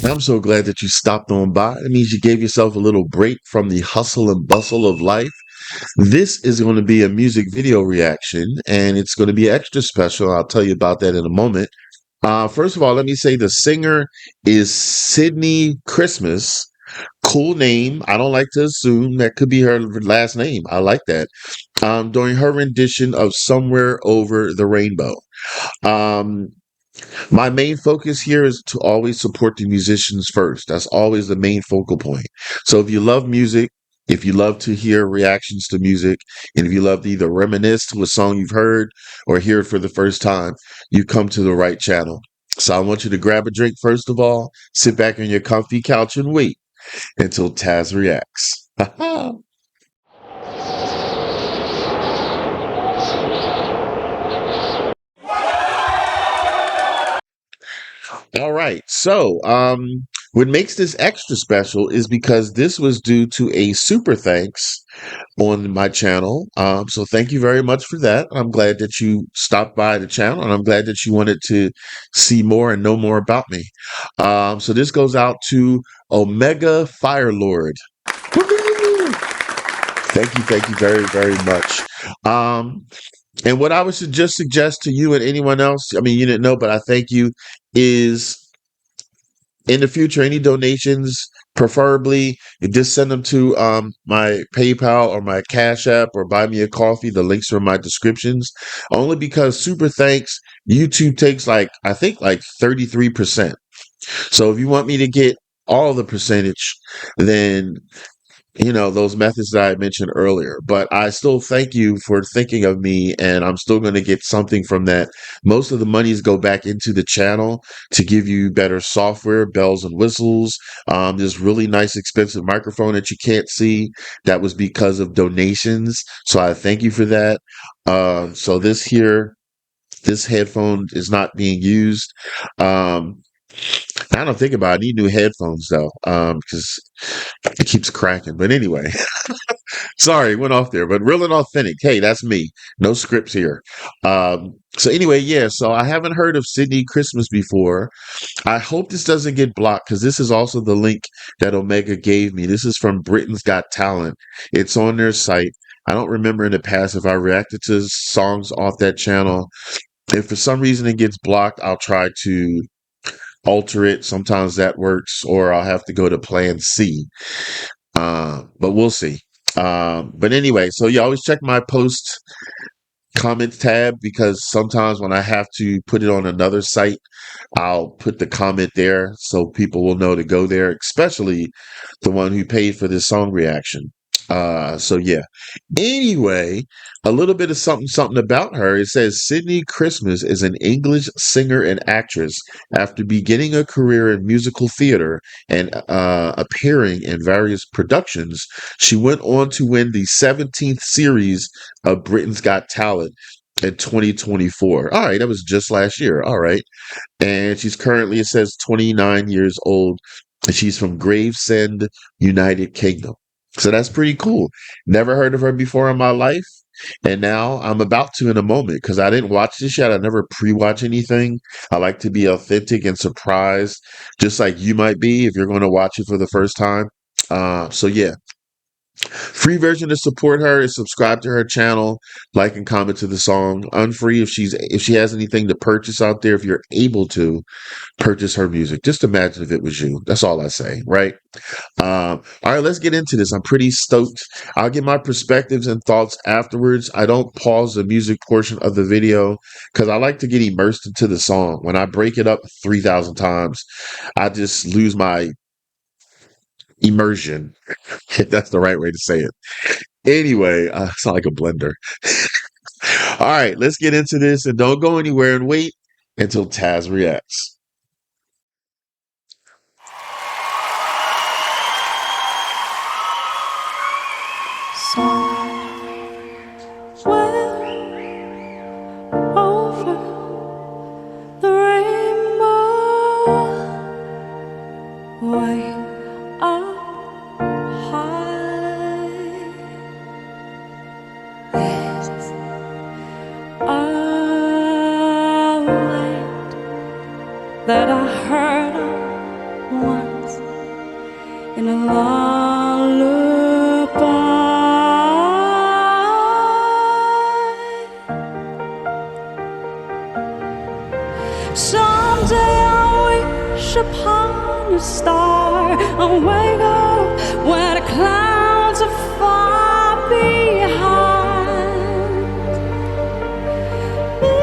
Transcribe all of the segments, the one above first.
I'm so glad that you stopped on by. It means you gave yourself a little break from the hustle and bustle of life. This is going to be a music video reaction, and it's going to be extra special. I'll tell you about that in a moment. First of all, let me say the singer is Sydnie Christmas. Cool name. I don't like to assume that could be her last name. I like that. During her rendition of Somewhere Over the Rainbow. Um, my main focus here is to always support the musicians first. That's always the main focal point. So if you love music, if you love to hear reactions to music, and if you love to either reminisce to a song you've heard or hear it for the first time, you come to the right channel. So I want you to grab a drink first of all, sit back on your comfy couch and wait until Tazzz reacts. All right. What makes this extra special is because this was due to a super thanks on my channel. So thank you very much for that. I'm glad that you stopped by the channel and I'm glad that you wanted to see more and know more about me. So this goes out to Omega Fire Lord. Thank you very, very much. Um, and what I would just suggest to you and anyone else, I mean, you didn't know, but I thank you, is in the future, any donations, preferably, you just send them to my PayPal or my Cash App or buy me a coffee. The links are in my descriptions. Only because super thanks, YouTube takes I think like 33%. So if you want me to get all the percentage, then those methods that I mentioned earlier. But I still thank you for thinking of me, and I'm still going to get something from that. Most of the monies go back into the channel to give you better software, bells and whistles. This really nice, expensive microphone that you can't see. That was because of donations. So I thank you for that. So this headphone is not being used. Um, I don't think about it. I need new headphones though, because it keeps cracking. But anyway, sorry, went off there. But real and authentic. Hey, that's me. No scripts here. So anyway, yeah. So I haven't heard of Sydnie Christmas before. I hope this doesn't get blocked because this is also the link that Omega gave me. This is from Britain's Got Talent. It's on their site. I don't remember in the past if I reacted to songs off that channel. If for some reason it gets blocked, I'll try to alter it. Sometimes that works, or I'll have to go to plan C. But we'll see. But anyway, so you always check my post comments tab because sometimes when I have to put it on another site, I'll put the comment there so people will know to go there, especially the one who paid for this song reaction. So yeah. Anyway, a little bit of something about her. It says Sydnie Christmas is an English singer and actress. After beginning a career in musical theater and appearing in various productions, she went on to win the 17th series of Britain's Got Talent in 2024. All right, that was just last year. All right. And she's currently, it says, 29 years old. And she's from Gravesend, United Kingdom. So that's pretty cool. Never heard of her before in my life. And now I'm about to in a moment because I didn't watch this yet. I never pre-watch anything. I like to be authentic and surprised, just like you might be if you're going to watch it for the first time. So yeah, free version to support her is subscribe to her channel, like and comment to the song. Unfree if she has anything to purchase out there, if you're able to purchase her music. Just imagine if it was you. That's all I say, right? All right, let's get into this. I'm pretty stoked. I'll get my perspectives and thoughts afterwards. I don't pause the music portion of the video because I like to get immersed into the song. When I break it up 3,000 times, I just lose my immersion, if that's the right way to say it. Anyway, I sound like a blender. All right, let's get into this and don't go anywhere and wait until Tazzz reacts. Over the rainbow, way up high. It's a land that I heard of once in a lullaby. Someday I'll wish upon a star and wake up when the clouds are far behind me,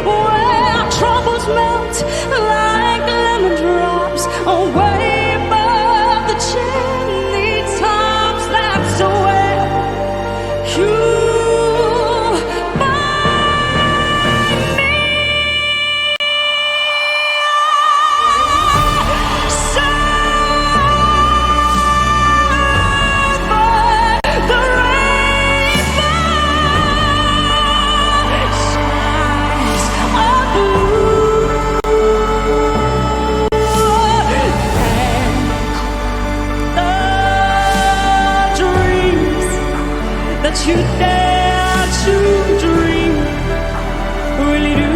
where troubles melt like lemon drops away above the chimney tops. That's where you'll find me. Somewhere the rainbow skies are blue, and the dreams that you dare to dream really do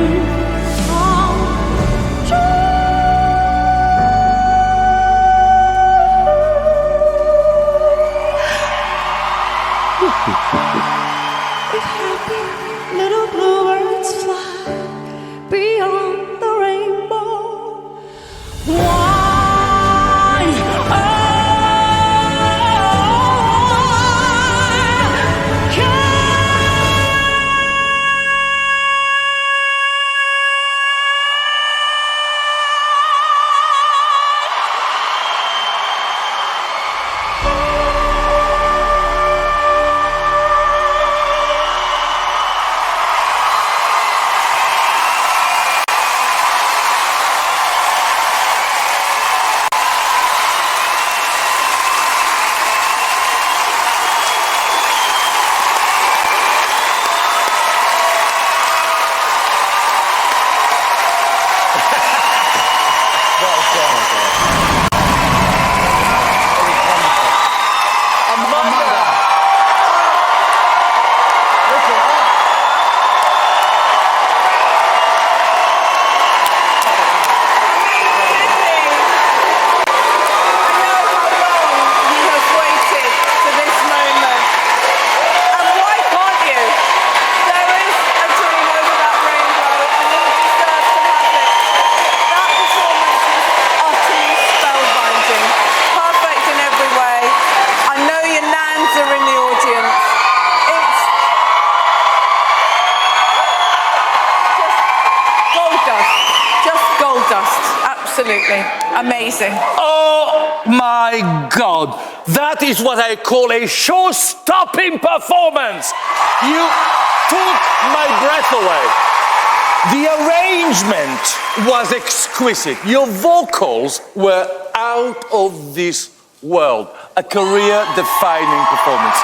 come true. Happy little bluebirds fly beyond the rainbow. Why? Oh, Absolutely amazing. Oh my God, that is what I call a show-stopping performance. You took my breath away. The arrangement was exquisite. Your vocals were out of this world. A career-defining performance.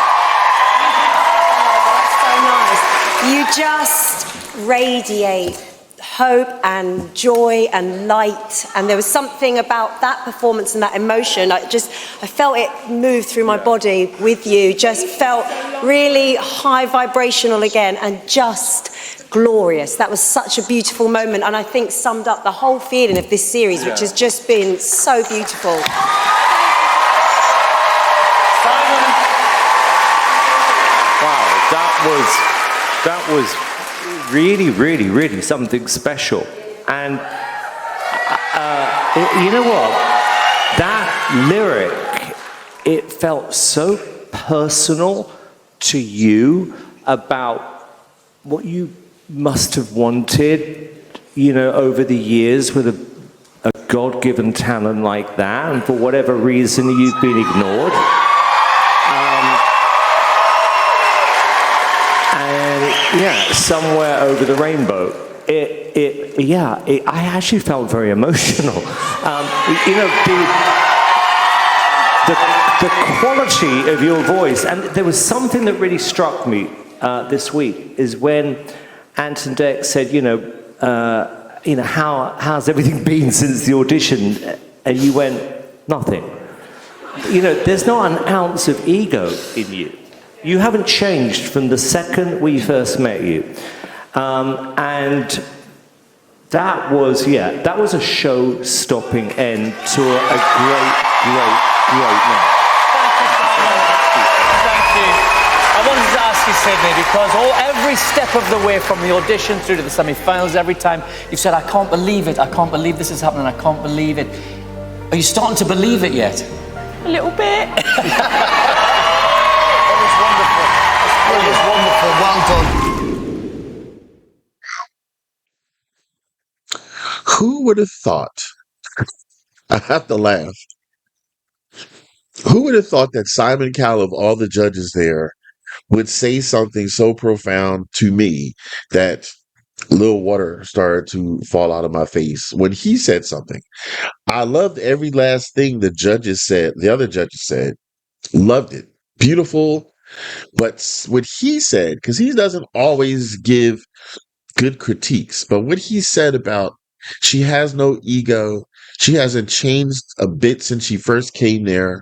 So nice. You just radiate hope and joy and light, and there was something about that performance and that emotion. I felt it move through my body with you. Just felt really high vibrational again and just glorious. That was such a beautiful moment, and I think summed up the whole feeling of this series, which has just been so beautiful. Wow, that was really, really, really something special. And you know what? That lyric, it felt so personal to you about what you must have wanted, you know, over the years with a God-given talent like that, and for whatever reason you've been ignored. Yeah, somewhere over the rainbow. I actually felt very emotional. You know, the quality of your voice, and there was something that really struck me this week, is when Ant and Dec said, how's everything been since the audition? And you went, nothing. You know, there's not an ounce of ego in you. You haven't changed from the second we first met you. And That was a show-stopping end to a great night. Thank you. I wanted to ask you, Sydnie, because every step of the way from the audition through to the semi-finals, every time you've said, I can't believe it, I can't believe this is happening, I can't believe it. Are you starting to believe it yet? A little bit. It was wonderful. It was wonderful. Well done. Who would have thought? I have to laugh. Who would have thought that Simon Cowell, of all the judges there, would say something so profound to me that little water started to fall out of my face when he said something. I loved every last thing the judges said, the other judges said. Loved it. Beautiful. But what he said, because he doesn't always give good critiques, but what he said about she has no ego, she hasn't changed a bit since she first came there.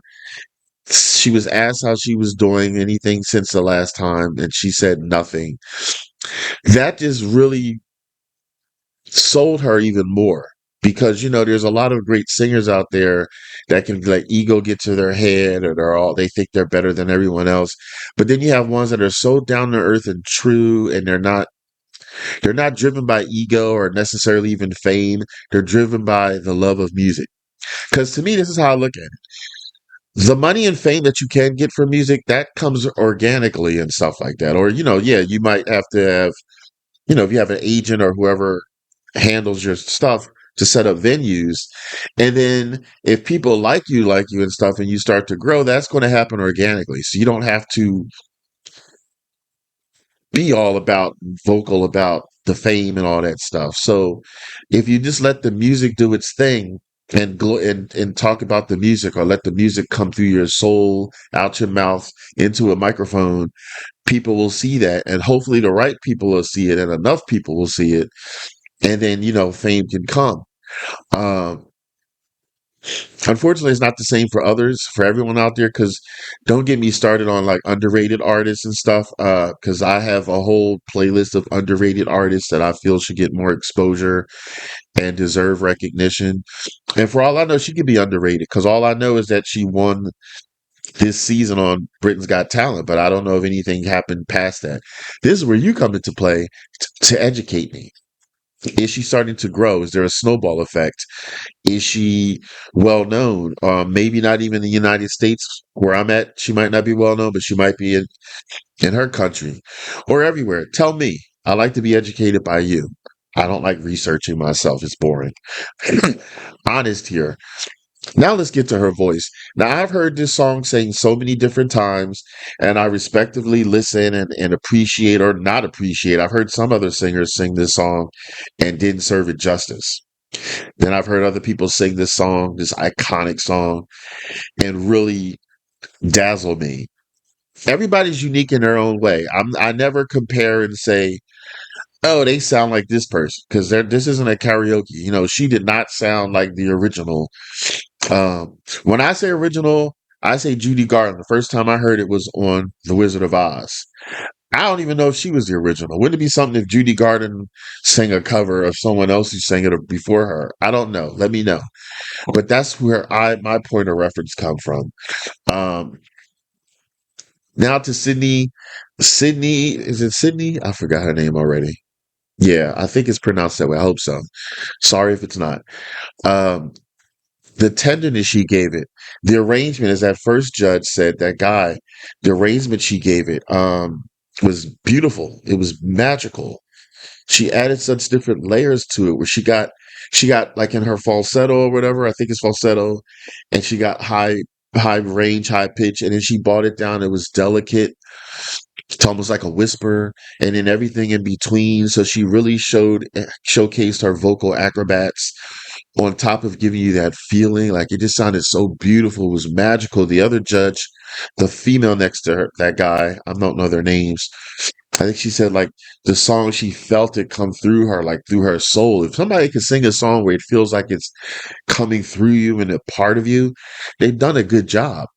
She was asked how she was doing, anything since the last time, and she said nothing. That just really sold her even more because there's a lot of great singers out there that can let ego get to their head, or they think they're better than everyone else. But then you have ones that are so down to earth and true, and they're not driven by ego or necessarily even fame. They're driven by the love of music. Because to me, this is how I look at it. The money and fame that you can get from music, that comes organically and stuff like that. Or, you might have to have, if you have an agent or whoever handles your stuff to set up venues. And then if people like you and stuff, and you start to grow, that's going to happen organically. So you don't have to be all about vocal about the fame and all that stuff. So if you just let the music do its thing and go and talk about the music, or let the music come through your soul, out your mouth, into a microphone, people will see that. And hopefully the right people will see it, and enough people will see it. And then, fame can come. Um, Unfortunately, it's not the same for others, for everyone out there, because don't get me started on like underrated artists and stuff, because I have a whole playlist of underrated artists that I feel should get more exposure and deserve recognition. And for all I know, she could be underrated, because all I know is that she won this season on Britain's Got Talent, but I don't know if anything happened past that. This is where you come into play to educate me. Is she starting to grow? Is there a snowball effect? Is she well known? Maybe not even in the United States where I'm at. She might not be well known, but she might be in her country or everywhere. Tell me. I like to be educated by you. I don't like researching myself. It's boring. Honest here. Now let's get to her voice. Now I've heard this song sang so many different times, and I respectively listen and appreciate or not appreciate. I've heard some other singers sing this song and didn't serve it justice. Then I've heard other people sing this song, this iconic song, and really dazzle me. Everybody's unique in their own way. I never compare and say, "Oh, they sound like this person," because this isn't a karaoke. She did not sound like the original. When I say original, I say Judy Garland. The first time I heard it was on The Wizard of Oz. I don't even know if she was the original. Wouldn't it be something if Judy Garland sang a cover of someone else who sang it before her? I don't know. Let me know. But that's where my point of reference come from. Um, Now to Sydnie. Sydnie, is it Sydnie? I forgot her name already. Yeah, I think it's pronounced that way. I hope so. Sorry if it's not. Um, the tenderness she gave it, the arrangement, as that first judge said, that guy, the arrangement she gave it, was beautiful. It was magical. She added such different layers to it, where she got like in her falsetto or whatever, I think it's falsetto, and she got high range, high pitch, and then she brought it down. It was delicate. It's almost like a whisper, and then everything in between. So she really showcased her vocal acrobats, on top of giving you that feeling. Like, it just sounded so beautiful. It was magical. The other judge, the female next to her, that guy, I don't know their names. I think she said like the song, she felt it come through her, like through her soul. If somebody can sing a song where it feels like it's coming through you and a part of you, they've done a good job.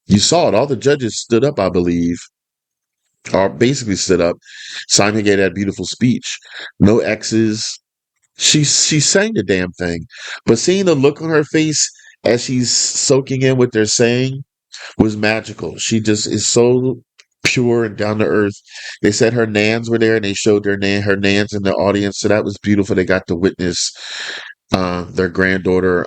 You saw it. All the judges stood up, I believe, or basically stood up. Simon gave that beautiful speech. No X's. She sang the damn thing, but seeing the look on her face as she's soaking in what they're saying was magical. She just is so pure and down to earth. They said her nans were there and they showed her nans in the audience, so that was beautiful. They got to witness their granddaughter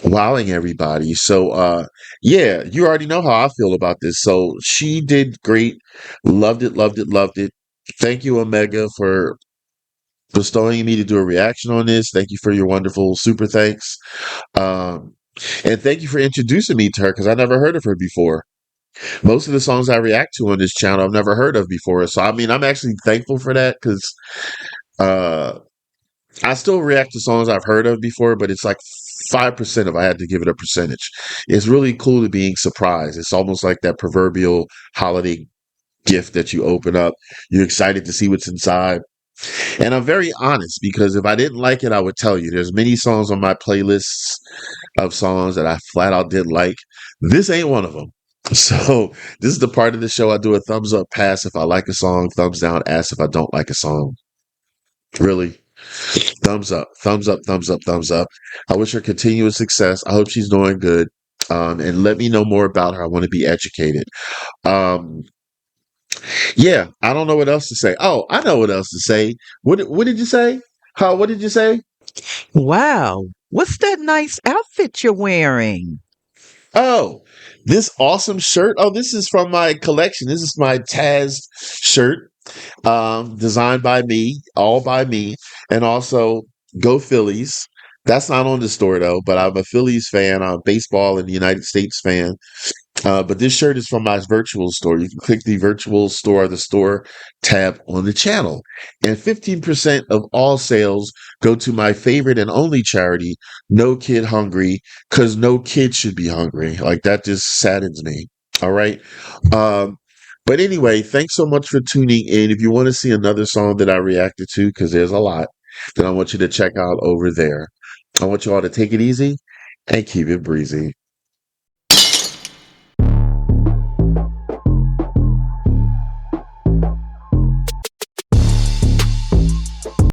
wowing everybody. So yeah, you already know how I feel about this. So she did great. Loved it, loved it, loved it. Thank you, Omega, for bestowing me to do a reaction on this. Thank you for your wonderful super thanks. Um, and thank you for introducing me to her because I never heard of her before. Most of the songs I react to on this channel I've never heard of before. So I mean, I'm actually thankful for that because uh, I still react to songs I've heard of before, but it's like 5% if I had to give it a percentage. It's really cool to being surprised. It's almost like that proverbial holiday gift that you open up. You're excited to see what's inside. And I'm very honest because if I didn't like it, I would tell you. There's many songs on my playlists of songs that I flat out didn't like. This ain't one of them. So this is the part of the show I do a thumbs up pass if I like a song, thumbs down ass if I don't like a song. Really. Thumbs up, thumbs up, thumbs up, thumbs up. I wish her continuous success. I hope she's doing good. And let me know more about her. I want to be educated. Um, yeah, I don't know what else to say. Oh, I know what else to say. What did you say? How what did you say? Wow, what's that nice outfit you're wearing? Oh, this awesome shirt. Oh, this is from my collection. This is my Tazzz shirt. Designed by me, all by me, and also go Phillies. That's not on the store though, but I'm a Phillies fan. I'm a baseball and the United States fan. But this shirt is from my virtual store. You can click the virtual store, the store tab on the channel. And 15% of all sales go to my favorite and only charity, No Kid Hungry, because no kid should be hungry. Like that just saddens me. All right. Um, but anyway, thanks so much for tuning in. If you want to see another song that I reacted to, because there's a lot, then I want you to check out over there. I want you all to take it easy and keep it breezy.